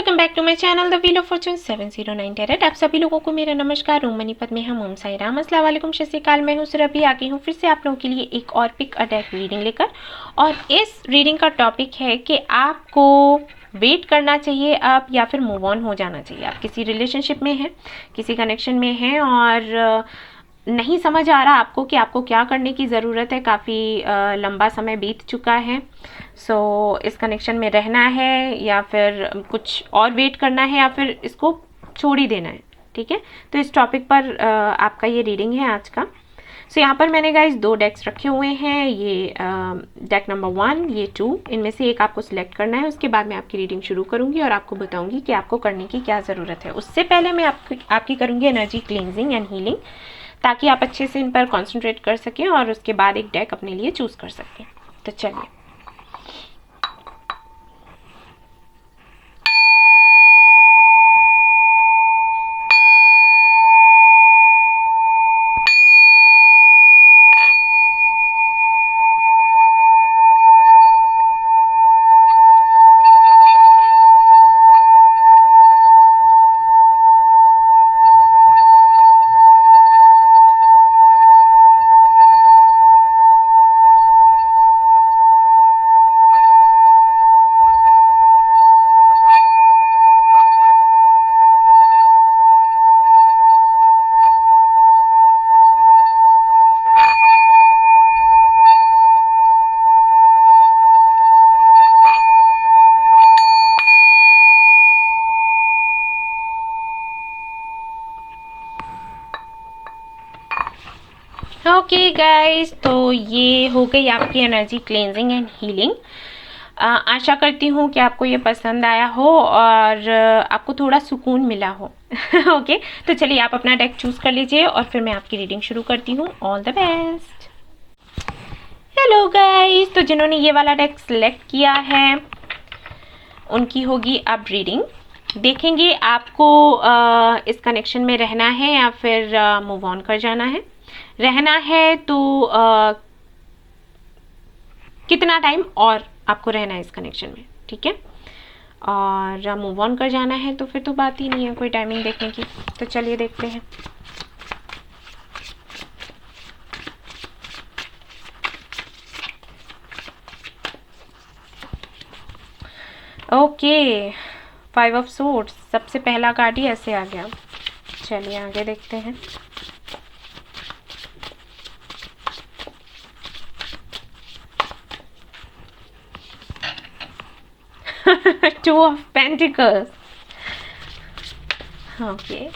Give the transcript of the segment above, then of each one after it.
Welcome back to my channel the wheel of fortune 709 tarot. आप सभी लोगों को मेरा नमस्कार। ओम मनीपत में हम ओम साई राम। अस्सलाम वालेकुम, सत श्री अकाल। मैं हूं सुरभि, आ गई हूं फिर से आप लोगों के लिए एक और पिक अ डेक रीडिंग लेकर। और इस रीडिंग का टॉपिक है कि आपको वेट करना चाहिए अब या फिर मूव ऑन हो जाना चाहिए। आप किसी रिलेशनशिप में हैं, किसी कनेक्शन में हैं और नहीं समझ आ रहा आपको कि आपको क्या करने की ज़रूरत है। काफ़ी लंबा समय बीत चुका है। इस कनेक्शन में रहना है या फिर कुछ और वेट करना है या फिर इसको छोड़ ही देना है। ठीक है, तो इस टॉपिक पर आपका ये रीडिंग है आज का। यहाँ पर मैंने गाइस 2 डेक्स रखे हुए हैं। ये डेक नंबर 1, ये 2, इनमें से एक आपको सिलेक्ट करना है। उसके बाद मैं आपकी रीडिंग शुरू करूँगी और आपको बताऊँगी कि आपको करने की क्या ज़रूरत है। उससे पहले मैं आपकी करूँगी एनर्जी क्लींजिंग एंड हीलिंग, ताकि आप अच्छे से इन पर कॉन्सेंट्रेट कर सकें और उसके बाद एक डेक अपने लिए चूज़ कर सकें। तो चलिए, ओके गाइस, तो ये हो गई आपकी एनर्जी क्लेंजिंग एंड हीलिंग। आशा करती हूँ कि आपको ये पसंद आया हो और आपको थोड़ा सुकून मिला हो। ओके, तो चलिए आप अपना डेक चूज कर लीजिए और फिर मैं आपकी रीडिंग शुरू करती हूँ। All the best. Hello guys, तो जिन्होंने ये वाला डेक सिलेक्ट किया है उनकी होगी अब रीडिंग। देखेंगे आपको इस कनेक्शन में रहना है या फिर मूव ऑन कर जाना है। रहना है तो कितना टाइम और आपको रहना है इस कनेक्शन में, ठीक है। और मूव ऑन कर जाना है तो फिर तो बात ही नहीं है कोई टाइमिंग देखने की। तो चलिए देखते हैं। ओके, 5 ऑफ सोर्ड्स, सबसे पहला कार्ड ही ऐसे आ गया। चलिए आगे देखते हैं। Two of Pentacles. Okay.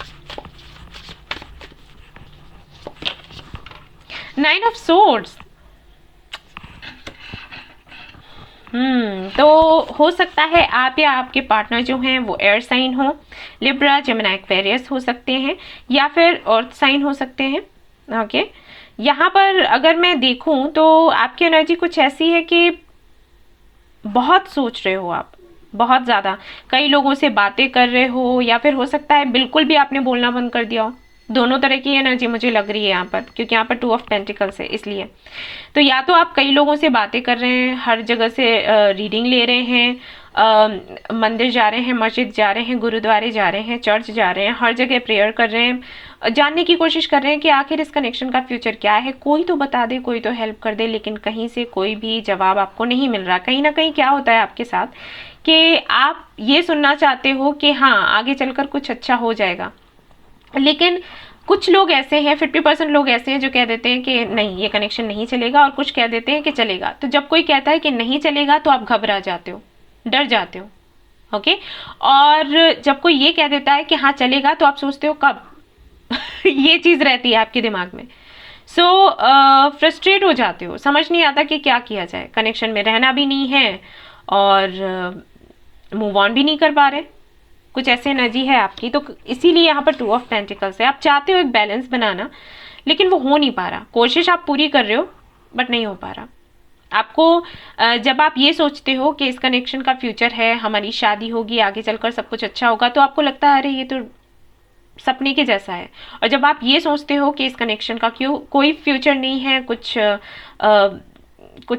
9 of Swords. तो हो सकता है आप या आपके पार्टनर जो हैं वो एयर साइन हो, लिब्रा, जेमिनी, एक्वेरियस हो सकते हैं या फिर अर्थ साइन हो सकते हैं। ओके, यहाँ पर अगर मैं देखूं तो आपकी एनर्जी कुछ ऐसी है कि बहुत सोच रहे हो आप, बहुत ज़्यादा कई लोगों से बातें कर रहे हो या फिर हो सकता है बिल्कुल भी आपने बोलना बंद कर दिया हो। दोनों तरह की एनर्जी मुझे लग रही है यहाँ पर, क्योंकि यहाँ पर 2 ऑफ पेंटिकल्स है। इसलिए तो या तो आप कई लोगों से बातें कर रहे हैं, हर जगह से रीडिंग ले रहे हैं, मंदिर जा रहे हैं, मस्जिद जा रहे हैं, गुरुद्वारे जा रहे हैं, चर्च जा रहे हैं, हर जगह प्रेयर कर रहे हैं, जानने की कोशिश कर रहे हैं कि आखिर इस कनेक्शन का फ्यूचर क्या है। कोई तो बता दे, कोई तो हेल्प कर दे, लेकिन कहीं से कोई भी जवाब आपको नहीं मिल रहा। कहीं ना कहीं क्या होता है आपके साथ कि आप ये सुनना चाहते हो कि हाँ आगे चलकर कुछ अच्छा हो जाएगा, लेकिन कुछ लोग ऐसे हैं, 50% लोग ऐसे हैं जो कह देते हैं कि नहीं ये कनेक्शन नहीं चलेगा, और कुछ कह देते हैं कि चलेगा। तो जब कोई कहता है कि नहीं चलेगा तो आप घबरा जाते हो, डर जाते हो। ओके, और जब कोई ये कह देता है कि हाँ चलेगा तो आप सोचते हो कब। ये चीज रहती है आपके दिमाग में। फ्रस्ट्रेट हो जाते हो, समझ नहीं आता कि क्या किया जाए। कनेक्शन में रहना भी नहीं है और मूव ऑन भी नहीं कर पा रहे। कुछ ऐसी एनर्जी है आपकी, तो इसीलिए यहाँ पर 2 ऑफ पेंटिकल्स है। आप चाहते हो एक बैलेंस बनाना, लेकिन वो हो नहीं पा रहा। कोशिश आप पूरी कर रहे हो बट नहीं हो पा रहा। आपको जब आप ये सोचते हो कि इस कनेक्शन का फ्यूचर है, हमारी शादी होगी, आगे चलकर सब कुछ अच्छा होगा, तो आपको लगता है अरे ये तो सपने के जैसा है। और जब आप ये सोचते हो कि इस कनेक्शन का कोई फ्यूचर नहीं है, कुछ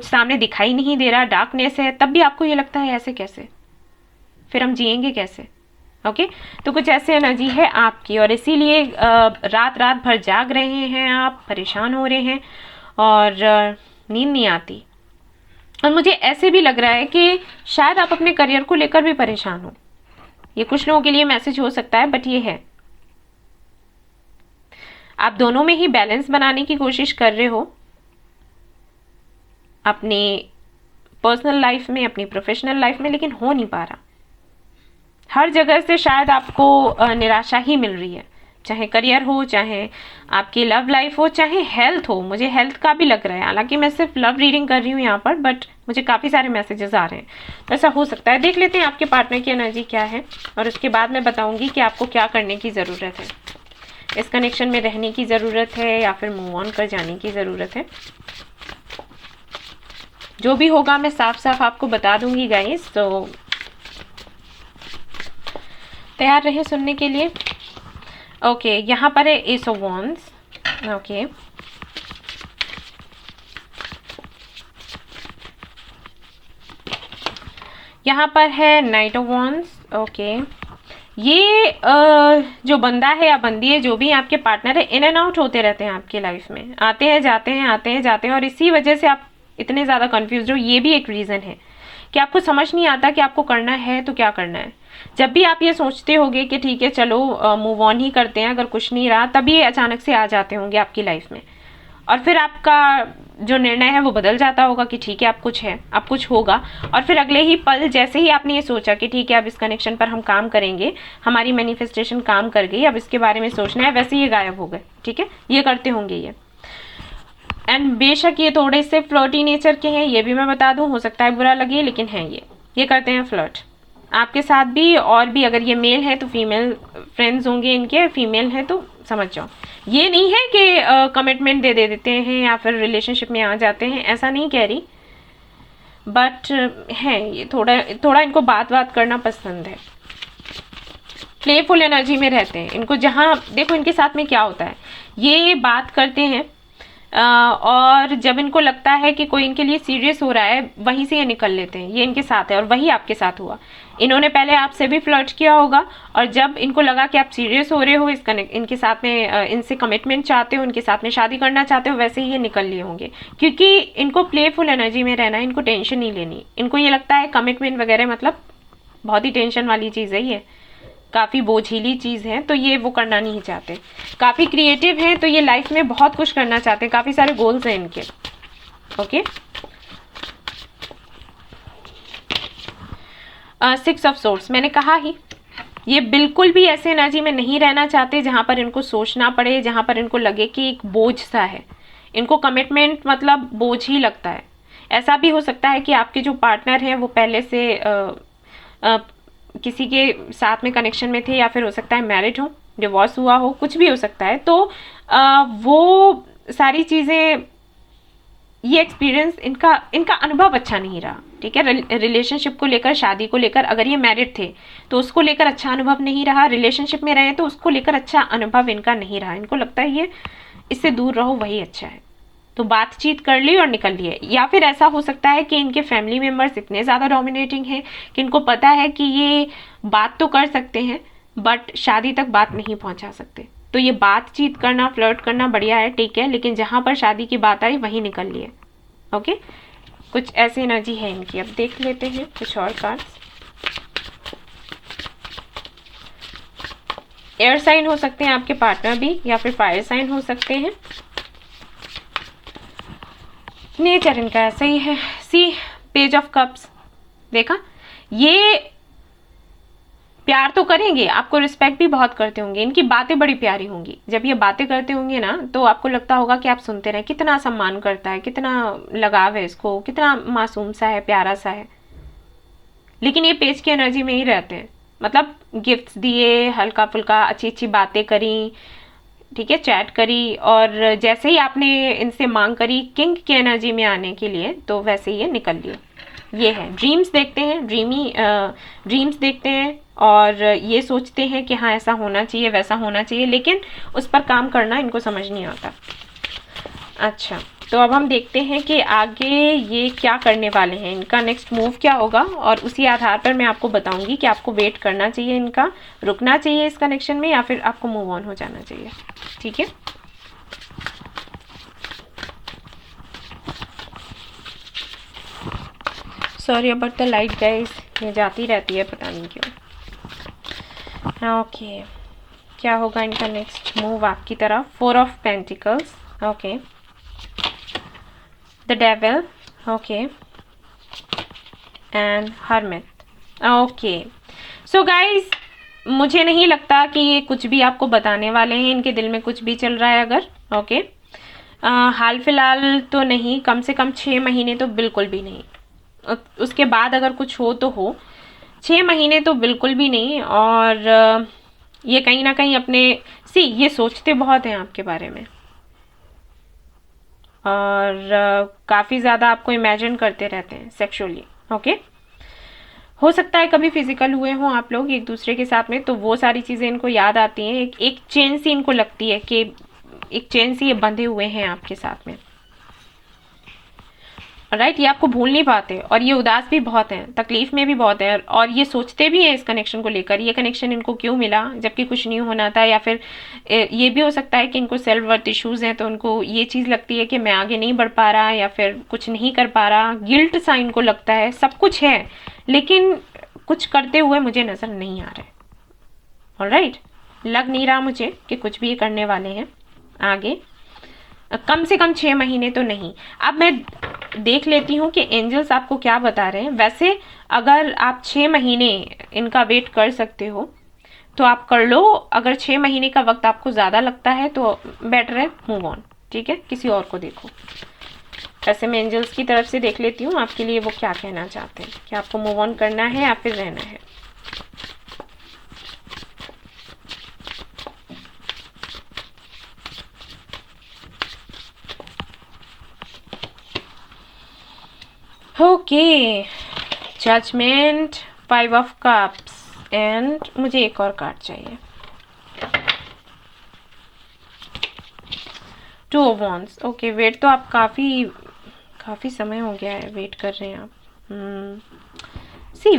सामने दिखाई नहीं दे रहा, डार्कनेस है, तब भी आपको ये लगता है ऐसे कैसे, फिर हम जिएंगे कैसे। ओके तो कुछ ऐसी एनर्जी है आपकी, और इसीलिए रात रात भर जाग रहे हैं आप, परेशान हो रहे हैं और नींद नहीं आती। और मुझे ऐसे भी लग रहा है कि शायद आप अपने करियर को लेकर भी परेशान हो। ये कुछ लोगों के लिए मैसेज हो सकता है, बट ये है आप दोनों में ही बैलेंस बनाने की कोशिश कर रहे हो, अपनी पर्सनल लाइफ में, अपनी प्रोफेशनल लाइफ में, लेकिन हो नहीं पा रहा। हर जगह से शायद आपको निराशा ही मिल रही है, चाहे करियर हो, चाहे आपकी लव लाइफ हो, चाहे हेल्थ हो। मुझे हेल्थ का भी लग रहा है, हालांकि मैं सिर्फ लव रीडिंग कर रही हूँ यहाँ पर, बट मुझे काफ़ी सारे मैसेजेस आ रहे हैं, तो ऐसा हो सकता है। देख लेते हैं आपके पार्टनर की एनर्जी क्या है, और उसके बाद मैं बताऊंगी कि आपको क्या करने की ज़रूरत है। इस कनेक्शन में रहने की ज़रूरत है या फिर मूव ऑन कर जाने की ज़रूरत है। जो भी होगा मैं साफ साफ आपको बता दूंगी गाइस, तो तैयार रहे सुनने के लिए। ओके यहाँ पर है एस ऑफ वॉन्ड्स। ओके यहाँ पर है नाइट ऑफ वॉन्ड्स। ओके ये जो बंदा है या बंदी है, जो भी आपके पार्टनर है, इन एंड आउट होते रहते हैं आपकी लाइफ में, आते हैं जाते हैं, आते हैं जाते हैं, और इसी वजह से आप इतने ज़्यादा कंफ्यूज हो। ये भी एक रीज़न है कि आपको समझ नहीं आता कि आपको करना है तो क्या करना है। जब भी आप ये सोचते होगे कि ठीक है चलो मूव ऑन ही करते हैं, अगर कुछ नहीं रहा, तभी ये अचानक से आ जाते होंगे आपकी लाइफ में, और फिर आपका जो निर्णय है वो बदल जाता होगा कि ठीक है अब कुछ है, अब कुछ होगा, और फिर अगले ही पल जैसे ही आपने ये सोचा कि ठीक है अब इस कनेक्शन पर हम काम करेंगे, हमारी मैनिफेस्टेशन काम कर गई, अब इसके बारे में सोचना है, वैसे ये गायब हो गए। ठीक है, ये करते होंगे ये। एंड बेशक ये थोड़े से फ्लर्टी नेचर के हैं, ये भी मैं बता दूं, हो सकता है बुरा लगे, लेकिन हैं ये करते हैं फ्लर्ट आपके साथ भी। और भी अगर ये मेल है तो फीमेल फ्रेंड्स होंगे इनके, फीमेल है तो समझ जाओ। ये नहीं है कि कमिटमेंट दे देते हैं या फिर रिलेशनशिप में आ जाते हैं, ऐसा नहीं कह रही, बट है ये थोड़ा इनको बात करना पसंद है। प्लेफुल एनर्जी में रहते हैं। इनको जहाँ देखो इनके साथ में क्या होता है, ये बात करते हैं और जब इनको लगता है कि कोई इनके लिए सीरियस हो रहा है, वहीं से ये निकल लेते हैं। ये इनके साथ है और वही आपके साथ हुआ। इन्होंने पहले आपसे भी फ्लर्ट किया होगा, और जब इनको लगा कि आप सीरियस हो रहे हो, इनके साथ में इनसे कमिटमेंट चाहते हो, इनके साथ में शादी करना चाहते हो, वैसे ही ये निकल लिए होंगे। क्योंकि इनको प्लेफुल एनर्जी में रहना है, इनको टेंशन नहीं लेनी। इनको ये लगता है कमिटमेंट वगैरह मतलब बहुत ही टेंशन वाली चीज़ है, ये काफ़ी बोझिली चीज़ है, तो ये वो करना नहीं चाहते। काफ़ी क्रिएटिव हैं, तो ये लाइफ में बहुत कुछ करना चाहते हैं, काफ़ी सारे गोल्स हैं इनके। ओके, 6 ऑफ सोर्ड्स, मैंने कहा ही ये बिल्कुल भी ऐसे एनर्जी में नहीं रहना चाहते जहां पर इनको सोचना पड़े, जहां पर इनको लगे कि एक बोझ सा है। इनको कमिटमेंट मतलब बोझ ही लगता है। ऐसा भी हो सकता है कि आपके जो पार्टनर हैं वो पहले से किसी के साथ में कनेक्शन में थे, या फिर हो सकता है मैरिड हो, डिवोर्स हुआ हो, कुछ भी हो सकता है। तो वो सारी चीज़ें, ये एक्सपीरियंस, इनका अनुभव अच्छा नहीं रहा। ठीक है, रिलेशनशिप को लेकर, शादी को लेकर, अगर ये मैरिड थे तो उसको लेकर अच्छा अनुभव नहीं रहा, रिलेशनशिप में रहे तो उसको लेकर अच्छा अनुभव इनका नहीं रहा। इनको लगता है ये इससे दूर रहो वही अच्छा है, तो बातचीत कर ली और निकल लिए। या फिर ऐसा हो सकता है कि इनके फैमिली मेम्बर्स इतने ज़्यादा डोमिनेटिंग हैं कि इनको पता है कि ये बात तो कर सकते हैं बट शादी तक बात नहीं पहुंचा सकते, तो ये बातचीत करना, फ्लर्ट करना बढ़िया है, ठीक है, लेकिन जहां पर शादी की बात आई वहीं निकल लिए। ओके, कुछ ऐसी एनर्जी है इनकी। अब देख लेते हैं कुछ और कार्ड्स। एयर साइन हो सकते हैं आपके पार्टनर भी, या फिर फायर साइन हो सकते हैं। नेचर इनका ऐसा ही है। सी पेज ऑफ कप्स, देखा, ये प्यार तो करेंगे, आपको रिस्पेक्ट भी बहुत करते होंगे, इनकी बातें बड़ी प्यारी होंगी। जब ये बातें करते होंगे ना तो आपको लगता होगा कि आप सुनते रहें, कितना सम्मान करता है, कितना लगाव है इसको, कितना मासूम सा है, प्यारा सा है। लेकिन ये पेज की एनर्जी में ही रहते हैं, मतलब गिफ्ट्स दिए, हल्का फुल्का अच्छी अच्छी बातें करी, ठीक है, चैट करी, और जैसे ही आपने इनसे मांग करी किंग की एनर्जी में आने के लिए, तो वैसे ही ये निकल लिए। ये है ड्रीम्स देखते हैं, ड्रीम्स देखते हैं, और ये सोचते हैं कि हाँ ऐसा होना चाहिए, वैसा होना चाहिए, लेकिन उस पर काम करना इनको समझ नहीं आता। अच्छा, तो अब हम देखते हैं कि आगे ये क्या करने वाले हैं, इनका नेक्स्ट मूव क्या होगा, और उसी आधार पर मैं आपको बताऊंगी कि आपको वेट करना चाहिए, इनका रुकना चाहिए इस कनेक्शन में, या फिर आपको मूव ऑन हो जाना चाहिए। ठीक है, sorry about the light guys, ये जाती रहती है पता नहीं क्यों। ओके, क्या होगा इनका नेक्स्ट मूव आपकी तरफ? 4 of pentacles, okay, the devil, okay, and hermit. Okay, so guys मुझे नहीं लगता कि ये कुछ भी आपको बताने वाले हैं, इनके दिल में कुछ भी चल रहा है अगर। ओके, हाल फिलहाल तो नहीं, कम से कम 6 महीने तो बिल्कुल भी नहीं, उसके बाद अगर कुछ हो तो हो, 6 महीने तो बिल्कुल भी नहीं। और ये कहीं ना कहीं अपने ये सोचते बहुत हैं आपके बारे में, और काफ़ी ज़्यादा आपको इमेजिन करते रहते हैं सेक्सुअली। ओके, हो सकता है कभी फिजिकल हुए हों आप लोग एक दूसरे के साथ में, तो वो सारी चीज़ें इनको याद आती हैं, एक चेन सी इनको लगती है कि एक चेन सी ये बंधे हुए हैं आपके साथ में। राइट, ये आपको भूल नहीं पाते, और ये उदास भी बहुत हैं, तकलीफ में भी बहुत हैं, और ये सोचते भी हैं इस कनेक्शन को लेकर, ये कनेक्शन इनको क्यों मिला जबकि कुछ नहीं होना था, या फिर ये भी हो सकता है कि इनको सेल्फ वर्थ इश्यूज हैं, तो उनको ये चीज़ लगती है कि मैं आगे नहीं बढ़ पा रहा, या फिर कुछ नहीं कर पा रहा, गिल्ट सा इनको लगता है, सब कुछ है लेकिन कुछ करते हुए मुझे नज़र नहीं आ रहा है। ऑलराइट, लग नहीं रहा मुझे कि कुछ भी ये करने वाले हैं आगे, कम से कम 6 महीने तो नहीं। अब मैं देख लेती हूँ कि एंजल्स आपको क्या बता रहे हैं। वैसे अगर आप 6 महीने इनका वेट कर सकते हो तो आप कर लो, अगर 6 महीने का वक्त आपको ज़्यादा लगता है तो बेटर है मूव ऑन। ठीक है, किसी और को देखो। वैसे मैं एंजल्स की तरफ से देख लेती हूँ आपके लिए वो क्या कहना चाहते हैं, कि आपको मूव ऑन करना है या फिर रहना है। Okay, judgement, 5 of cups, and मुझे एक और कार्ड चाहिए, 2 ऑफ वॉन्ड्स। ओके, वेट तो आप काफ़ी समय हो गया है वेट कर रहे हैं आप।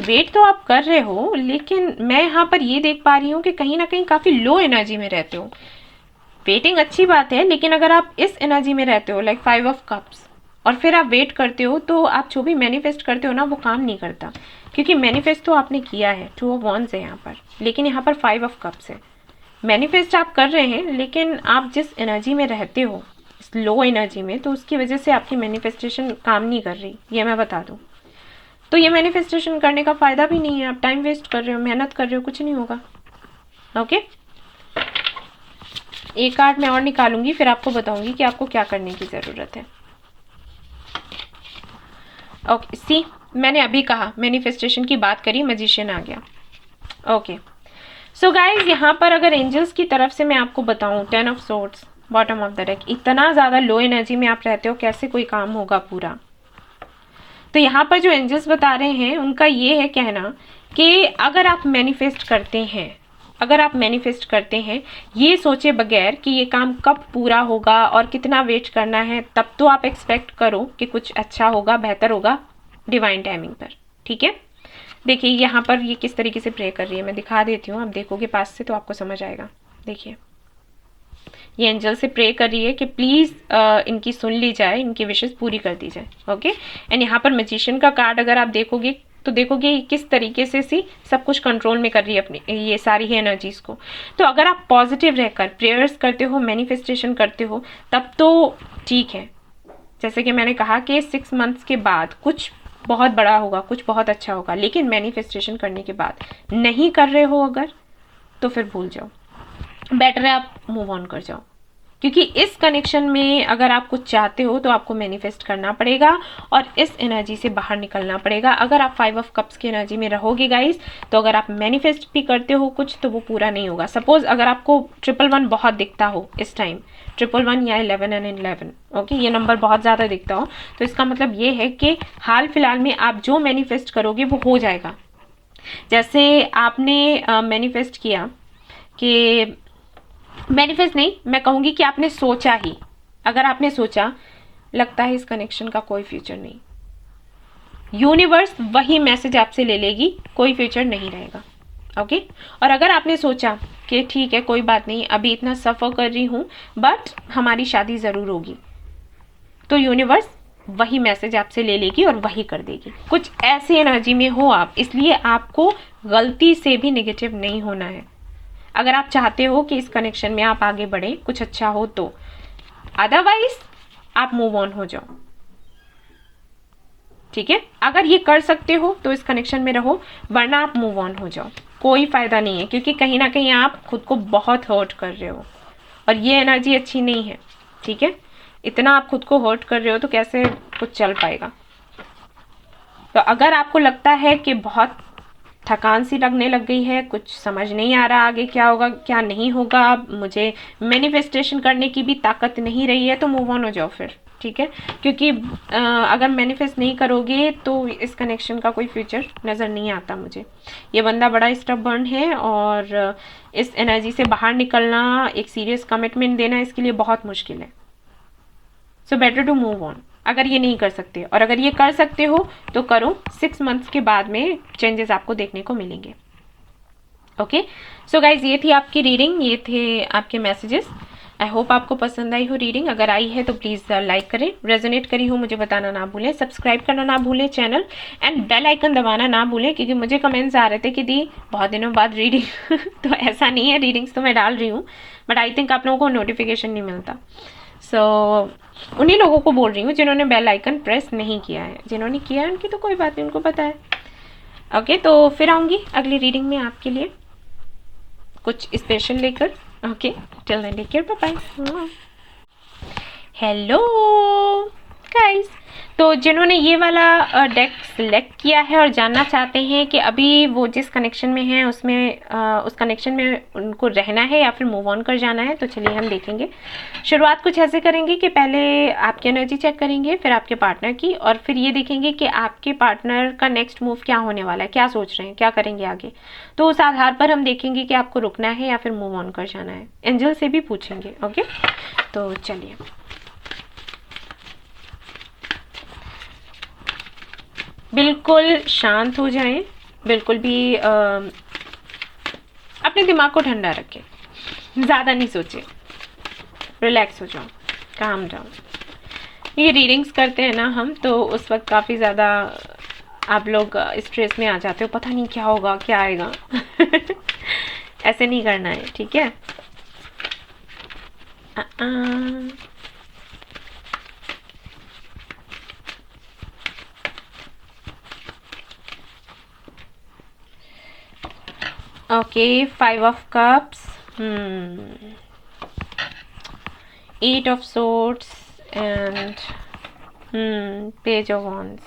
वेट तो आप कर रहे हो, लेकिन मैं यहाँ पर ये देख पा रही हूँ कि कहीं ना कहीं काफ़ी लो एनर्जी में रहते हो। वेटिंग अच्छी बात है, लेकिन अगर आप इस एनर्जी में रहते हो लाइक 5 ऑफ कप्स, और फिर आप वेट करते हो, तो आप जो भी मैनिफेस्ट करते हो ना वो काम नहीं करता, क्योंकि मैनिफेस्ट तो आपने किया है, 2 ऑफ वॉन्ड्स है यहाँ पर, लेकिन यहाँ पर 5 ऑफ कप्स है। मैनिफेस्ट आप कर रहे हैं, लेकिन आप जिस एनर्जी में रहते हो, इस लो एनर्जी में, तो उसकी वजह से आपकी मैनिफेस्टेशन काम नहीं कर रही, ये मैं बता दूँ। तो ये मैनिफेस्टेशन करने का फ़ायदा भी नहीं है, आप टाइम वेस्ट कर रहे हो, मेहनत कर रहे हो, कुछ नहीं होगा। ओके, एक कार्ड मैं और निकालूंगी, फिर आपको बताऊंगी कि आपको क्या करने की ज़रूरत है। ओके, सी मैंने अभी कहा, मैनिफेस्टेशन की बात करी, मैजिशियन आ गया। ओके, सो गाइज यहाँ पर अगर एंजल्स की तरफ से मैं आपको बताऊँ, 10 of swords, bottom of the deck, इतना ज़्यादा लो एनर्जी में आप रहते हो, कैसे कोई काम होगा पूरा। तो यहाँ पर जो एंजल्स बता रहे हैं उनका ये है कहना कि अगर आप मैनिफेस्ट करते हैं, ये सोचे बगैर कि ये काम कब पूरा होगा और कितना वेट करना है, तब तो आप एक्सपेक्ट करो कि कुछ अच्छा होगा, बेहतर होगा डिवाइन टाइमिंग पर। ठीक है, देखिए यहाँ पर ये किस तरीके से प्रे कर रही है, मैं दिखा देती हूँ, आप देखोगे पास से तो आपको समझ आएगा। देखिए ये एंजल से प्रे कर रही है कि प्लीज़ इनकी सुन ली जाए, इनकी विशेस पूरी कर दी जाए। ओके, एंड यहाँ पर मैजिशियन का कार्ड अगर आप देखोगे तो देखोगे किस तरीके से सब कुछ कंट्रोल में कर रही है अपनी ये सारी ही एनर्जीज को। तो अगर आप पॉजिटिव रहकर प्रेयर्स करते हो, मैनिफेस्टेशन करते हो, तब तो ठीक है। जैसे कि मैंने कहा कि 6 मंथ्स के बाद कुछ बहुत बड़ा होगा, कुछ बहुत अच्छा होगा, लेकिन मैनिफेस्टेशन करने के बाद नहीं कर रहे हो अगर, तो फिर भूल जाओ, बेटर है आप मूव ऑन कर जाओ। क्योंकि इस कनेक्शन में अगर आप कुछ चाहते हो तो आपको मैनिफेस्ट करना पड़ेगा और इस एनर्जी से बाहर निकलना पड़ेगा। अगर आप 5 ऑफ कप्स की एनर्जी में रहोगे गाइस, तो अगर आप मैनिफेस्ट भी करते हो कुछ, तो वो पूरा नहीं होगा। सपोज अगर आपको 111 बहुत दिखता हो इस टाइम, 111 या 11 एंड 11, ओके, ये नंबर बहुत ज़्यादा दिखता हो, तो इसका मतलब ये है कि हाल फिलहाल में आप जो मैनिफेस्ट करोगे वो हो जाएगा। जैसे आपने मैनिफेस्ट किया कि मैनिफेस्ट नहीं, मैं कहूँगी कि आपने सोचा ही, अगर आपने सोचा लगता है इस कनेक्शन का कोई फ्यूचर नहीं। यूनिवर्स वही मैसेज आपसे ले लेगी, कोई फ्यूचर नहीं रहेगा। ओके और अगर आपने सोचा कि ठीक है कोई बात नहीं, अभी इतना सफ़र कर रही हूँ बट हमारी शादी ज़रूर होगी, तो यूनिवर्स वही मैसेज आपसे ले लेगी और वही कर देगी। कुछ ऐसी एनर्जी में हो आप, इसलिए आपको गलती से भी नेगेटिव नहीं होना है। अगर आप चाहते हो कि इस कनेक्शन में आप आगे बढ़े, कुछ अच्छा हो तो, अदरवाइज आप मूव ऑन हो जाओ। ठीक है, अगर ये कर सकते हो तो इस कनेक्शन में रहो, वरना आप मूव ऑन हो जाओ, कोई फायदा नहीं है, क्योंकि कहीं ना कहीं आप खुद को बहुत हर्ट कर रहे हो और ये एनर्जी अच्छी नहीं है। ठीक है, इतना आप खुद को हर्ट कर रहे हो तो कैसे कुछ चल पाएगा। तो अगर आपको लगता है कि बहुत थकान सी लगने लग गई है, कुछ समझ नहीं आ रहा आगे क्या होगा क्या नहीं होगा, मुझे मैनिफेस्टेशन करने की भी ताकत नहीं रही है, तो मूव ऑन हो जाओ फिर। ठीक है, क्योंकि अगर मैनिफेस्ट नहीं करोगे तो इस कनेक्शन का कोई फ्यूचर नज़र नहीं आता मुझे। ये बंदा बड़ा स्टबर्न है और इस एनर्जी से बाहर निकलना, एक सीरियस कमिटमेंट देना इसके लिए बहुत मुश्किल है। So better to move on, अगर ये नहीं कर सकते, और अगर ये कर सकते हो तो करो, 6 मंथ्स के बाद में चेंजेस आपको देखने को मिलेंगे। ओके सो गाइज, ये थी आपकी रीडिंग, ये थे आपके मैसेजेस। आई होप आपको पसंद आई हो रीडिंग। अगर आई है तो प्लीज़ लाइक करें, रेजोनेट करी हो मुझे बताना ना भूलें, सब्सक्राइब करना ना भूलें चैनल, एंड बेल आइकन दबाना ना भूलें, क्योंकि मुझे कमेंट्स आ रहे थे कि दी बहुत दिनों बाद रीडिंग तो ऐसा नहीं है, रीडिंग्स तो मैं डाल रही हूँ बट आई थिंक आप लोगों को नोटिफिकेशन नहीं मिलता। सो उन्हीं लोगों को बोल रही हूँ जिन्होंने बेल आइकन प्रेस नहीं किया है, जिन्होंने किया है उनकी तो कोई बात नहीं, उनको पता है। ओके तो फिर आऊँगी अगली रीडिंग में आपके लिए कुछ स्पेशल लेकर। Okay till then take care, bye bye. Hello guys, तो जिन्होंने ये वाला डेक सिलेक्ट किया है और जानना चाहते हैं कि अभी वो जिस कनेक्शन में है उसमें उस कनेक्शन में उनको रहना है या फिर मूव ऑन कर जाना है, तो चलिए हम देखेंगे। शुरुआत कुछ ऐसे करेंगे कि पहले आपकी एनर्जी चेक करेंगे, फिर आपके पार्टनर की, और फिर ये देखेंगे कि आपके पार्टनर का नेक्स्ट मूव क्या होने वाला है, क्या सोच रहे हैं, क्या करेंगे आगे। तो उस आधार पर हम देखेंगे कि आपको रुकना है या फिर मूव ऑन कर जाना है। एंजल से भी पूछेंगे। ओके तो चलिए, बिल्कुल शांत हो जाएं, बिल्कुल भी अपने दिमाग को ठंडा रखें, ज़्यादा नहीं सोचें, रिलैक्स हो जाओ, काम डाउन। ये रीडिंग्स करते हैं ना हम, तो उस वक्त काफ़ी ज़्यादा आप लोग स्ट्रेस में आ जाते हो, पता नहीं क्या होगा क्या आएगा ऐसे नहीं करना है, ठीक है। Okay, 5 of Cups, 8 of Swords, and Page of Wands.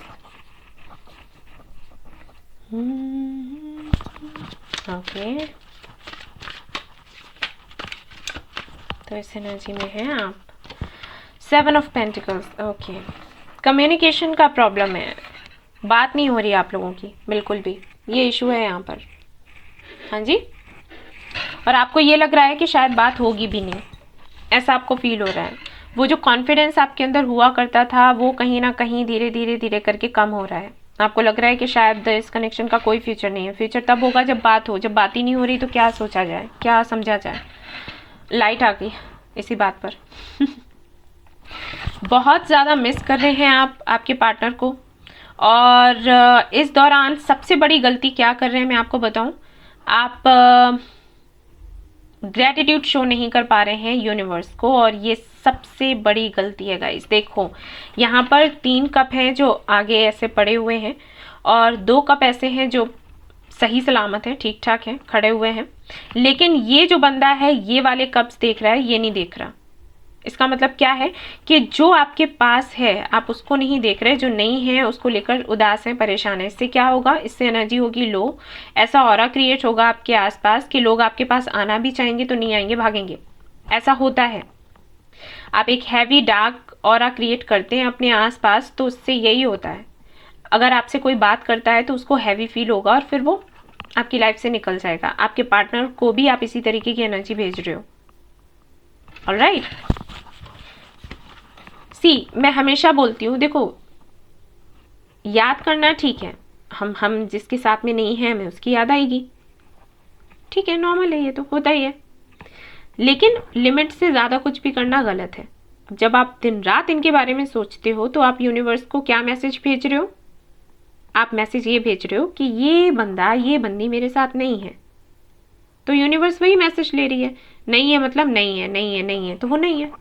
Okay, तो इस एनर्जी में हैं आप। 7 of Pentacles. ओके, कम्युनिकेशन का प्रॉब्लम है, बात नहीं हो रही आप लोगों की बिल्कुल भी, ये इशू है यहाँ पर। हाँ जी, और आपको ये लग रहा है कि शायद बात होगी भी नहीं, ऐसा आपको फील हो रहा है। वो जो कॉन्फिडेंस आपके अंदर हुआ करता था वो कहीं ना कहीं धीरे धीरे धीरे करके कम हो रहा है। आपको लग रहा है कि शायद इस कनेक्शन का कोई फ्यूचर नहीं है। फ्यूचर तब होगा जब बात हो, जब बात ही नहीं हो रही तो क्या सोचा जाए, क्या समझा जाए। लाइट आ गई इसी बात पर बहुत ज़्यादा मिस कर रहे हैं आप आपके पार्टनर को, और इस दौरान सबसे बड़ी गलती क्या कर रहे हैं मैं आपको बताऊं, आप ग्रेटिट्यूड शो नहीं कर पा रहे हैं यूनिवर्स को, और ये सबसे बड़ी गलती है गाइस। देखो यहाँ पर 3 कप हैं जो आगे ऐसे पड़े हुए हैं, और 2 कप ऐसे हैं जो सही सलामत है, ठीक ठाक है, खड़े हुए हैं। लेकिन ये जो बंदा है ये वाले कप्स देख रहा है, ये नहीं देख रहा। इसका मतलब क्या है कि जो आपके पास है आप उसको नहीं देख रहे, जो नहीं है उसको लेकर उदास है, परेशान है। इससे क्या होगा, इससे एनर्जी होगी लो, ऐसा ऑरा क्रिएट होगा आपके आसपास कि लोग आपके पास आना भी चाहेंगे तो नहीं आएंगे, भागेंगे। ऐसा होता है, आप एक हैवी डार्क ऑरा क्रिएट करते हैं अपने आसपास, तो उससे यही होता है। अगर आपसे कोई बात करता है तो उसको हैवी फील होगा और फिर वो आपकी लाइफ से निकल जाएगा। आपके पार्टनर को भी आप इसी तरीके की एनर्जी भेज रहे हो। ऑलराइट, मैं हमेशा बोलती हूँ, देखो याद करना ठीक है, हम जिसके साथ में नहीं है हमें उसकी याद आएगी, ठीक है, नॉर्मल है, ये तो होता ही है, लेकिन लिमिट से ज़्यादा कुछ भी करना गलत है। जब आप दिन रात इनके बारे में सोचते हो तो आप यूनिवर्स को क्या मैसेज भेज रहे हो? आप मैसेज ये भेज रहे हो कि ये बंदा, ये बंदी मेरे साथ नहीं है, तो यूनिवर्स वही मैसेज ले रही है। नहीं है मतलब नहीं है, नहीं है, नहीं है, तो वो नहीं है,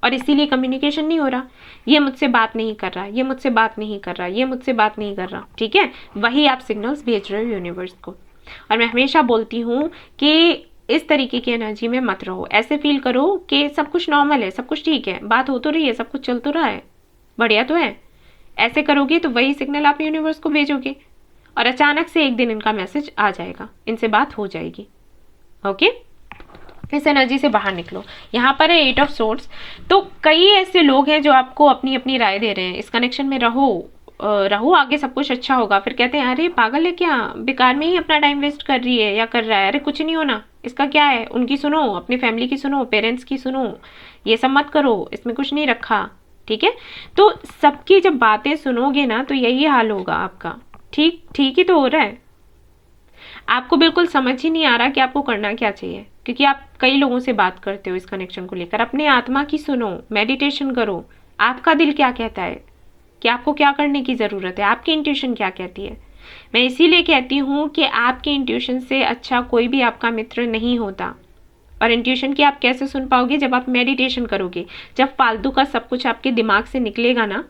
और इसीलिए कम्युनिकेशन नहीं हो रहा। ये मुझसे बात नहीं कर रहा, ये मुझसे बात नहीं कर रहा, ये मुझसे बात नहीं कर रहा, ठीक है, वही आप सिग्नल्स भेज रहे हो यूनिवर्स को। और मैं हमेशा बोलती हूँ कि इस तरीके की एनर्जी में मत रहो, ऐसे फील करो कि सब कुछ नॉर्मल है, सब कुछ ठीक है, बात हो तो रही है, सब कुछ चल तो रहा है, बढ़िया तो है। ऐसे करोगे तो वही सिग्नल आप यूनिवर्स को भेजोगे, और अचानक से एक दिन इनका मैसेज आ जाएगा, इनसे बात हो जाएगी। ओके, इस एनर्जी से बाहर निकलो। यहाँ पर है 8 ऑफ सोर्ड्स। तो कई ऐसे लोग हैं जो आपको अपनी अपनी राय दे रहे हैं, इस कनेक्शन में रहो, आगे सब कुछ अच्छा होगा। फिर कहते हैं अरे पागल है क्या, बेकार में ही अपना टाइम वेस्ट कर रही है या कर रहा है, अरे कुछ नहीं होना, इसका क्या है, उनकी सुनो, अपनी फैमिली की सुनो, पेरेंट्स की सुनो, ये सब मत करो, इसमें कुछ नहीं रखा, ठीक है। तो सबकी जब बातें सुनोगे ना तो यही हाल होगा आपका। ठीक ही तो हो रहा है, आपको बिल्कुल समझ ही नहीं आ रहा कि आपको करना क्या चाहिए, क्योंकि आप कई लोगों से बात करते हो इस कनेक्शन को लेकर। अपने आत्मा की सुनो, मेडिटेशन करो, आपका दिल क्या कहता है कि आपको क्या करने की ज़रूरत है, आपकी इंट्यूशन क्या कहती है। मैं इसीलिए कहती हूँ कि आपकी इंट्यूशन से अच्छा कोई भी आपका मित्र नहीं होता। और इंट्यूशन की आप कैसे सुन पाओगे? जब आप मेडिटेशन करोगे, जब फालतू का सब कुछ आपके दिमाग से निकलेगा ना,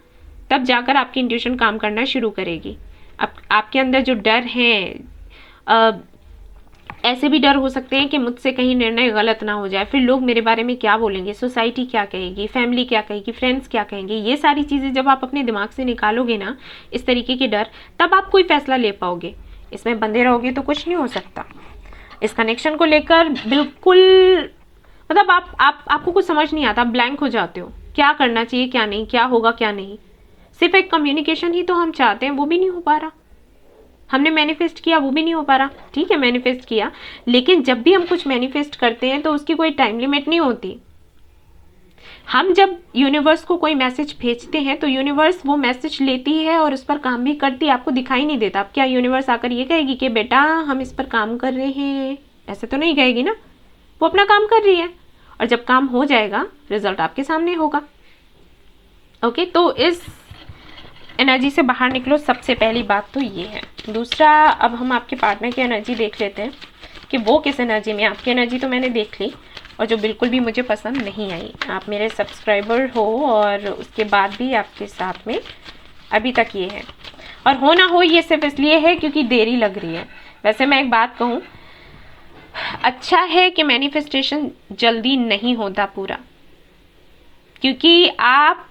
तब जाकर आपकी इंट्यूशन काम करना शुरू करेगी। आपके अंदर जो डर है, ऐसे भी डर हो सकते हैं कि मुझसे कहीं निर्णय गलत ना हो जाए, फिर लोग मेरे बारे में क्या बोलेंगे, सोसाइटी क्या कहेगी, फैमिली क्या कहेगी, फ्रेंड्स क्या कहेंगे, ये सारी चीज़ें जब आप अपने दिमाग से निकालोगे ना, इस तरीके के डर, तब आप कोई फैसला ले पाओगे। इसमें बंधे रहोगे तो कुछ नहीं हो सकता। इस कनेक्शन को लेकर बिल्कुल मतलब आपको कुछ समझ नहीं आता, ब्लैंक हो जाते हो, क्या करना चाहिए क्या नहीं, क्या होगा क्या नहीं। सिर्फ एक कम्युनिकेशन ही तो हम चाहते हैं, वो भी नहीं हो पा रहा। हमने मैनिफेस्ट किया, वो भी नहीं हो पा रहा, ठीक है, मैनिफेस्ट किया, लेकिन जब भी हम कुछ मैनिफेस्ट करते हैं तो उसकी कोई टाइम लिमिट नहीं होती। हम जब यूनिवर्स को कोई मैसेज भेजते हैं तो यूनिवर्स वो मैसेज लेती है और उस पर काम भी करती है, आपको दिखाई नहीं देता। अब क्या यूनिवर्स आकर ये कहेगी कि बेटा हम इस पर काम कर रहे हैं, ऐसे तो नहीं कहेगी ना, वो अपना काम कर रही है, और जब काम हो जाएगा रिजल्ट आपके सामने होगा। ओके, तो इस एनर्जी से बाहर निकलो, सबसे पहली बात तो ये है। दूसरा, अब हम आपके पार्टनर की एनर्जी देख लेते हैं कि वो किस एनर्जी में। आपकी एनर्जी तो मैंने देख ली, और जो बिल्कुल भी मुझे पसंद नहीं आई, आप मेरे सब्सक्राइबर हो और उसके बाद भी आपके साथ में अभी तक ये है, और हो ना हो ये सिर्फ इसलिए है क्योंकि देरी लग रही है। वैसे मैं एक बात कहूँ, अच्छा है कि मैनिफेस्टेशन जल्दी नहीं होता पूरा, क्योंकि आप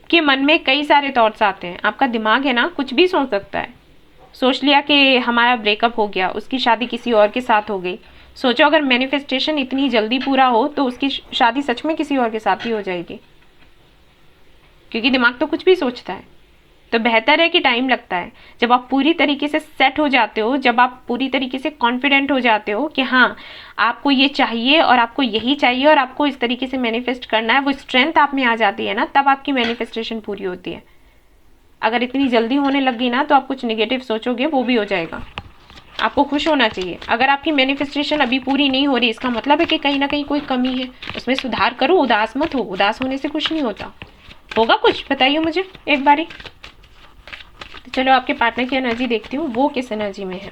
के मन में कई सारे थॉट्स आते हैं। आपका दिमाग है ना, कुछ भी सोच सकता है। सोच लिया कि हमारा ब्रेकअप हो गया, उसकी शादी किसी और के साथ हो गई। सोचो अगर मैनिफेस्टेशन इतनी जल्दी पूरा हो तो उसकी शादी सच में किसी और के साथ ही हो जाएगी, क्योंकि दिमाग तो कुछ भी सोचता है। तो बेहतर है कि टाइम लगता है। जब आप पूरी तरीके से सेट हो जाते हो, जब आप पूरी तरीके से कॉन्फिडेंट हो जाते हो कि हाँ आपको ये चाहिए और आपको यही चाहिए और आपको इस तरीके से मैनिफेस्ट करना है, वो स्ट्रेंथ आप में आ जाती है ना, तब आपकी मैनिफेस्टेशन पूरी होती है। अगर इतनी जल्दी होने लगी ना तो आप कुछ नेगेटिव सोचोगे, वो भी हो जाएगा। आपको खुश होना चाहिए। अगर आपकी मैनिफेस्टेशन अभी पूरी नहीं हो रही, इसका मतलब है कि कहीं ना कहीं कोई कमी है, उसमें सुधार करो, उदास मत हो। उदास होने से कुछ नहीं होता। होगा कुछ, बताइए मुझे एक बारी। तो चलो आपके पार्टनर की एनर्जी देखती हूँ, वो किस एनर्जी में है।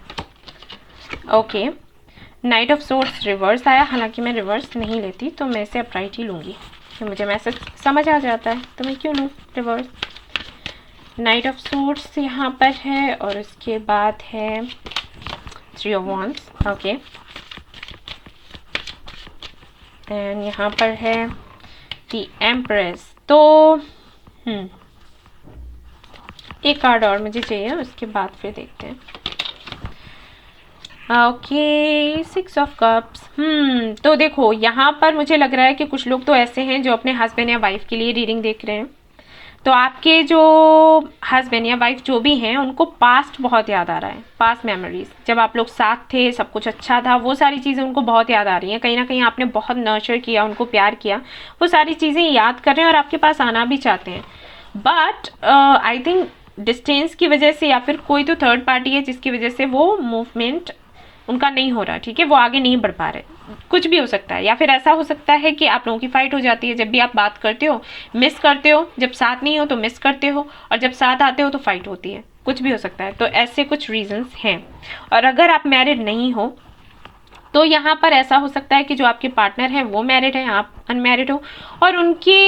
Okay, night of swords reverse आया। हालांकि मैं रिवर्स नहीं लेती, तो मैं इसे अपराइट ही लूँगी, तो मुझे मैसेज समझ आ जाता है, तो मैं क्यों लूँ रिवर्स। नाइट ऑफ सोर्ड्स यहाँ पर है, और उसके बाद है 3 ऑफ वांड्स। ओके, एंड यहाँ पर है द एम्प्रेस। तो एक कार्ड और मुझे चाहिए, उसके बाद फिर देखते हैं। Okay, 6 of cups. तो देखो यहाँ पर मुझे लग रहा है कि कुछ लोग तो ऐसे हैं जो अपने हस्बैंड या वाइफ के लिए रीडिंग देख रहे हैं। तो आपके जो हस्बैंड या वाइफ जो भी हैं उनको पास्ट बहुत याद आ रहा है, पास्ट मेमोरीज, जब आप लोग साथ थे, सब कुछ अच्छा था, वो सारी चीज़ें उनको बहुत याद आ रही हैं। कहीं ना कहीं आपने बहुत नर्चर किया, उनको प्यार किया, वो सारी चीज़ें याद कर रहे हैं और आपके पास आना भी चाहते हैं। बट आई थिंक डिस्टेंस की वजह से या फिर कोई तो थर्ड पार्टी है जिसकी वजह से वो मूवमेंट उनका नहीं हो रहा, ठीक है, वो आगे नहीं बढ़ पा रहे, कुछ भी हो सकता है। या फिर ऐसा हो सकता है कि आप लोगों की फाइट हो जाती है, जब भी आप बात करते हो मिस करते हो, जब साथ नहीं हो तो मिस करते हो, और जब साथ आते हो तो फाइट होती है, कुछ भी हो सकता है। तो ऐसे कुछ रीजंस हैं। और अगर आप मैरिड नहीं हो तो यहाँ पर ऐसा हो सकता है कि जो आपके पार्टनर हैं वो मैरिड हैं, आप अनमैरिड हो, और उनके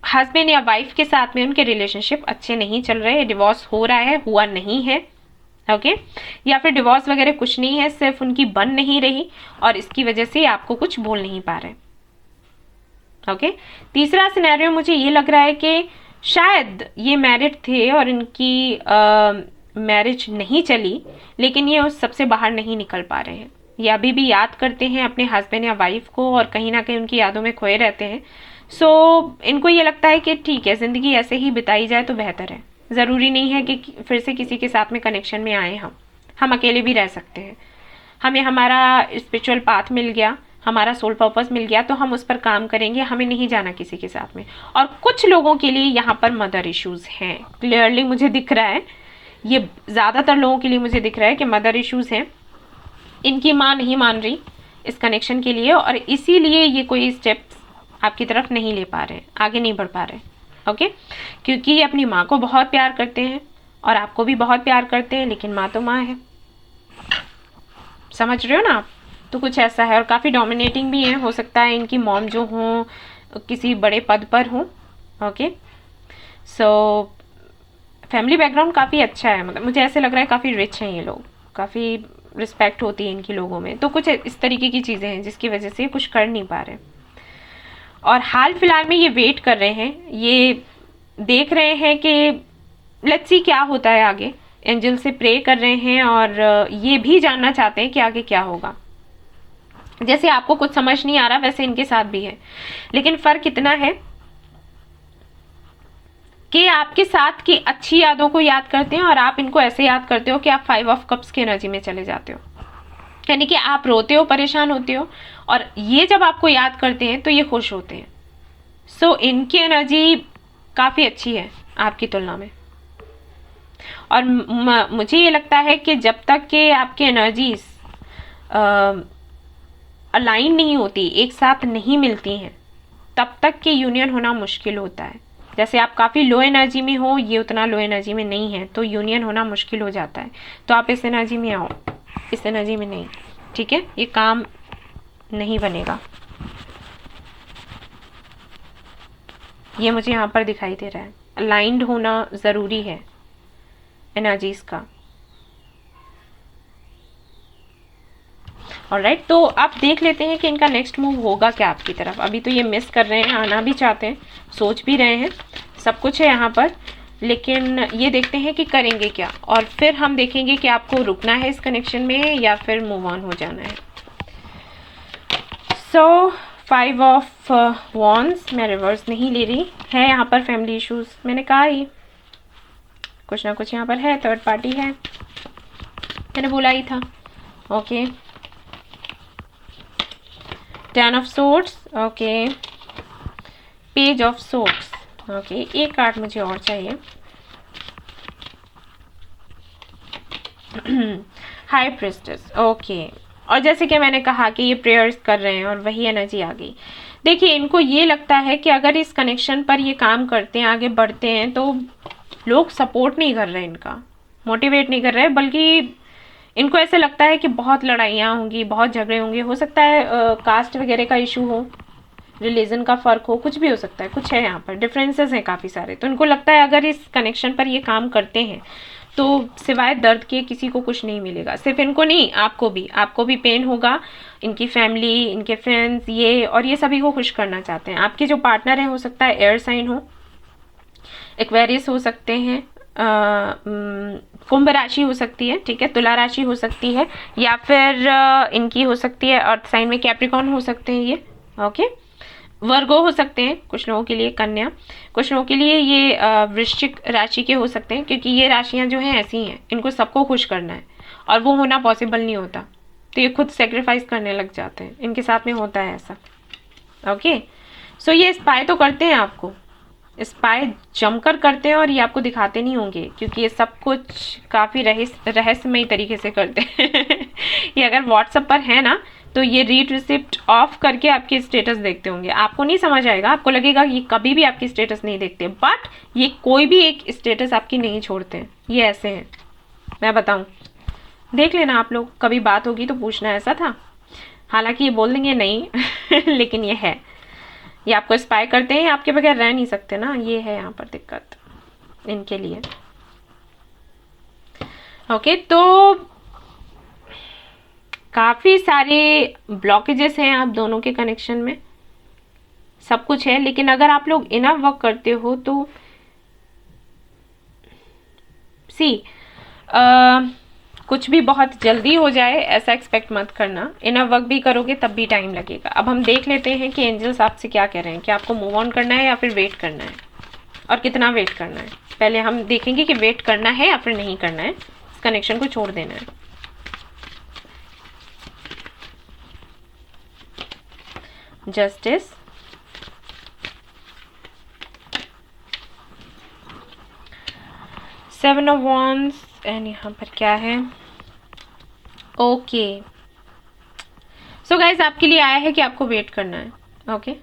हस्बैंड या वाइफ के साथ में उनके रिलेशनशिप अच्छे नहीं चल रहे, डिवोर्स हो रहा है, हुआ नहीं है, ओके या फिर डिवोर्स वगैरह कुछ नहीं है, सिर्फ उनकी बन नहीं रही और इसकी वजह से आपको कुछ बोल नहीं पा रहे, ओके। तीसरा सिनेरियो मुझे ये लग रहा है कि शायद ये मैरिड थे और इनकी मैरिज नहीं चली, लेकिन ये उस सबसे बाहर नहीं निकल पा रहे हैं, ये अभी भी याद करते हैं अपने हस्बैंड या वाइफ को और कहीं ना कहीं उनकी यादों में खोए रहते हैं। सो इनको ये लगता है कि ठीक है, ज़िंदगी ऐसे ही बिताई जाए तो बेहतर है, ज़रूरी नहीं है कि फिर से किसी के साथ में कनेक्शन में आए, हम अकेले भी रह सकते हैं, हमें हमारा स्पिरिचुअल पाथ मिल गया, हमारा सोल पर्पस मिल गया, तो हम उस पर काम करेंगे, हमें नहीं जाना किसी के साथ में। और कुछ लोगों के लिए यहाँ पर मदर इश्यूज़ हैं, क्लियरली मुझे दिख रहा है, ये ज़्यादातर लोगों के लिए मुझे दिख रहा है कि मदर इश्यूज़ हैं, इनकी माँ नहीं मान रही इस कनेक्शन के लिए और इसीलिए ये कोई स्टेप्स आपकी तरफ नहीं ले पा रहे, आगे नहीं बढ़ पा रहे, ओके, क्योंकि ये अपनी माँ को बहुत प्यार करते हैं और आपको भी बहुत प्यार करते हैं, लेकिन माँ तो माँ है, समझ रहे हो ना आप। तो कुछ ऐसा है और काफ़ी डोमिनेटिंग भी है, हो सकता है इनकी मॉम जो हों किसी बड़े पद पर हों, ओके। सो फैमिली बैकग्राउंड काफ़ी अच्छा है, मतलब मुझे ऐसे लग रहा है काफ़ी रिच हैं ये लोग, काफ़ी रिस्पेक्ट होती है इनकी लोगों में। तो कुछ इस तरीके की चीज़ें हैं जिसकी वजह से कुछ कर नहीं पा रहे और हाल फिलहाल में ये वेट कर रहे हैं, ये देख रहे हैं कि लेट्स सी क्या होता है आगे, एंजल से प्रे कर रहे हैं और ये भी जानना चाहते हैं कि आगे क्या होगा। जैसे आपको कुछ समझ नहीं आ रहा वैसे इनके साथ भी है, लेकिन फ़र्क इतना है कि आपके साथ की अच्छी यादों को याद करते हैं और आप इनको ऐसे याद करते हो कि आप 5 ऑफ कप्स की एनर्जी में चले जाते हो, यानी कि आप रोते हो, परेशान होते हो और ये जब आपको याद करते हैं तो ये खुश होते हैं। सो इनकी एनर्जी काफ़ी अच्छी है आपकी तुलना में और मुझे ये लगता है कि जब तक कि आपकी एनर्जीज अलाइन नहीं होती, एक साथ नहीं मिलती हैं, तब तक कि यूनियन होना मुश्किल होता है। जैसे आप काफ़ी लो एनर्जी में हो, ये उतना लो एनर्जी में नहीं है, तो यूनियन होना मुश्किल हो जाता है। तो आप इस एनर्जी में आओ, इस एनर्जी में नहीं, ठीक है, ये काम नहीं बनेगा। ये मुझे यहाँ पर दिखाई दे रहा है, अलाइंड होना ज़रूरी है एनर्जीज का। ऑलराइट, तो आप देख लेते हैं कि इनका नेक्स्ट मूव होगा क्या आपकी तरफ। अभी तो ये मिस कर रहे हैं, आना भी चाहते हैं, सोच भी रहे हैं, सब कुछ है यहाँ पर, लेकिन ये देखते हैं कि करेंगे क्या और फिर हम देखेंगे कि आपको रुकना है इस कनेक्शन में या फिर मूव ऑन हो जाना है। सो 5 ऑफ वॉन्ड्स मैं रिवर्स नहीं ले रही है, यहाँ पर फैमिली इश्यूज, मैंने कहा ही कुछ ना कुछ यहाँ पर है, थर्ड पार्टी है, मैंने बोला ही था, okay. 10 of swords, okay, page of swords, okay, एक कार्ड मुझे और चाहिए, हाई प्रिस्टेस, ओके। और जैसे कि मैंने कहा कि ये प्रेयर्स कर रहे हैं और वही एनर्जी आ गई। देखिए, इनको ये लगता है कि अगर इस कनेक्शन पर ये काम करते हैं, आगे बढ़ते हैं, तो लोग सपोर्ट नहीं कर रहे, इनका मोटिवेट नहीं कर रहे, बल्कि इनको ऐसे लगता है कि बहुत लड़ाइयाँ होंगी, बहुत झगड़े होंगे, हो सकता है कास्ट वगैरह का इशू हो, रिलीजन का फ़र्क हो, कुछ भी हो सकता है, कुछ है यहाँ पर डिफरेंसेस हैं काफ़ी सारे। तो इनको लगता है अगर इस कनेक्शन पर ये काम करते हैं तो सिवाय दर्द के किसी को कुछ नहीं मिलेगा, सिर्फ इनको नहीं, आपको भी पेन होगा, इनकी फैमिली, इनके फ्रेंड्स, ये और ये सभी को खुश करना चाहते हैं। आपके जो पार्टनर हैं हो सकता है एयर साइन हो, एक्वेरियस हो सकते हैं, कुंभ राशि हो सकती है, ठीक है, तुला राशि हो सकती है, या फिर इनकी हो सकती है अर्थ साइन में कैप्रिकॉर्न हो सकते हैं ये, ओके। वर्गो हो सकते हैं कुछ लोगों के लिए, कन्या, कुछ लोगों के लिए ये वृश्चिक राशि के हो सकते हैं, क्योंकि ये राशियां जो हैं ऐसी हैं, इनको सबको खुश करना है और वो होना पॉसिबल नहीं होता, तो ये खुद सेक्रीफाइस करने लग जाते हैं, इनके साथ में होता है ऐसा। ओके, सो ये स्पाई तो करते हैं, आपको स्पाई जमकर करते हैं, और ये आपको दिखाते नहीं होंगे क्योंकि ये सब कुछ काफ़ी रहस्यमय तरीके से करते हैं। ये अगर व्हाट्सएप पर है ना, तो ये रीड रिसिप्ट ऑफ करके आपके स्टेटस देखते होंगे, आपको नहीं समझ आएगा, आपको लगेगा ये कभी भी आपकी स्टेटस नहीं देखते, बट ये कोई भी एक स्टेटस आपकी नहीं छोड़ते हैं, ये ऐसे हैं, मैं बताऊं, देख लेना आप लोग, कभी बात होगी तो पूछना ऐसा था। हालांकि ये बोल देंगे नहीं लेकिन ये है, ये आपको स्पाई करते हैं, आपके बगैर रह नहीं सकते ना, ये है यहाँ पर दिक्कत इनके लिए। ओके, तो काफ़ी सारे ब्लॉकेजेस हैं आप दोनों के कनेक्शन में, सब कुछ है, लेकिन अगर आप लोग इनफ वर्क करते हो तो कुछ भी बहुत जल्दी हो जाए ऐसा एक्सपेक्ट मत करना, इनफ वर्क भी करोगे तब भी टाइम लगेगा। अब हम देख लेते हैं कि एंजल्स आपसे क्या कह रहे हैं, कि आपको मूव ऑन करना है या फिर वेट करना है, और कितना वेट करना है। पहले हम देखेंगे कि वेट करना है या फिर नहीं करना है, इस कनेक्शन को छोड़ देना है। Justice, seven of wands, and यहाँ पर क्या है, ओके, सो गाइज आपके लिए आया है कि आपको वेट करना है। ओके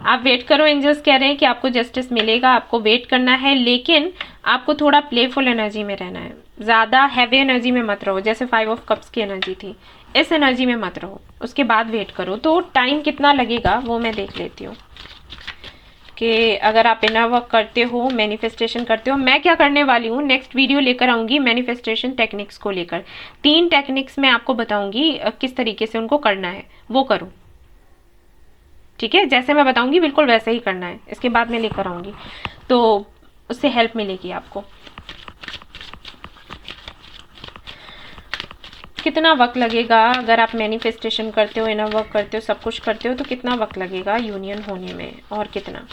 आप वेट करो, एंजल्स कह रहे हैं कि आपको जस्टिस मिलेगा, आपको वेट करना है, लेकिन आपको थोड़ा प्लेफुल एनर्जी में रहना है, ज़्यादा हैवी एनर्जी में मत रहो, जैसे 5 ऑफ कप्स की एनर्जी थी, इस एनर्जी में मत रहो, उसके बाद वेट करो। तो टाइम कितना लगेगा वो मैं देख लेती हूँ, कि अगर आप इनर वर्क करते हो, मैनिफेस्टेशन करते हो, मैं क्या करने वाली हूँ, नेक्स्ट वीडियो लेकर आऊँगी मैनिफेस्टेशन टेक्निक्स को लेकर, 3 टेक्निक्स मैं आपको बताऊँगी किस तरीके से उनको करना है, वो करो, ठीक है, जैसे मैं बताऊँगी बिल्कुल वैसे ही करना है, इसके बाद मैं लेकर आऊँगी, तो उससे हेल्प मिलेगी आपको। कितना वक्त लगेगा अगर आप मैनिफेस्टेशन करते हो, इनर वर्क करते हो, सब कुछ करते हो, तो कितना वक्त लगेगा यूनियन होने में, और कितना।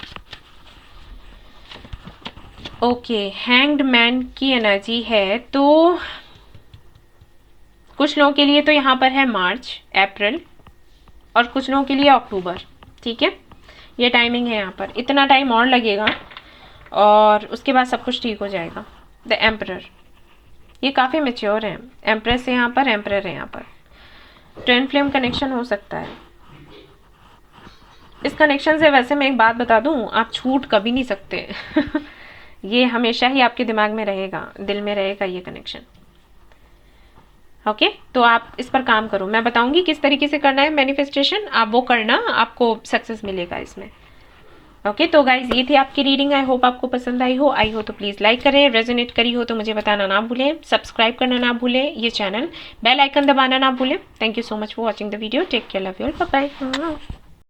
ओके, हैंग्ड मैन की एनर्जी है, तो कुछ लोगों के लिए तो यहाँ पर है मार्च, अप्रैल, और कुछ लोगों के लिए अक्टूबर, ठीक है, ये टाइमिंग है यहाँ पर, इतना टाइम और लगेगा और उसके बाद सब कुछ ठीक हो जाएगा। द एम्परर, ये काफ़ी मेच्योर है, एम्प्रेस है यहाँ पर, एम्परर है यहाँ पर, ट्विन फ्लेम कनेक्शन हो सकता है। इस कनेक्शन से वैसे मैं एक बात बता दूँ, आप छूट कभी नहीं सकते ये हमेशा ही आपके दिमाग में रहेगा, दिल में रहेगा ये कनेक्शन। ओके, तो आप इस पर काम करो, मैं बताऊंगी किस तरीके से करना है मैनिफेस्टेशन, आप वो करना, आपको सक्सेस मिलेगा इसमें। ओके, तो गाइज ये थी आपकी रीडिंग, आई होप आपको पसंद आई हो तो प्लीज़ लाइक करें, रेजोनेट करी हो तो मुझे बताना ना भूलें, सब्सक्राइब करना ना भूलें ये चैनल, बेल आइकन दबाना ना भूलें। Thank you so much for watching the video, take care, love you all, bye bye.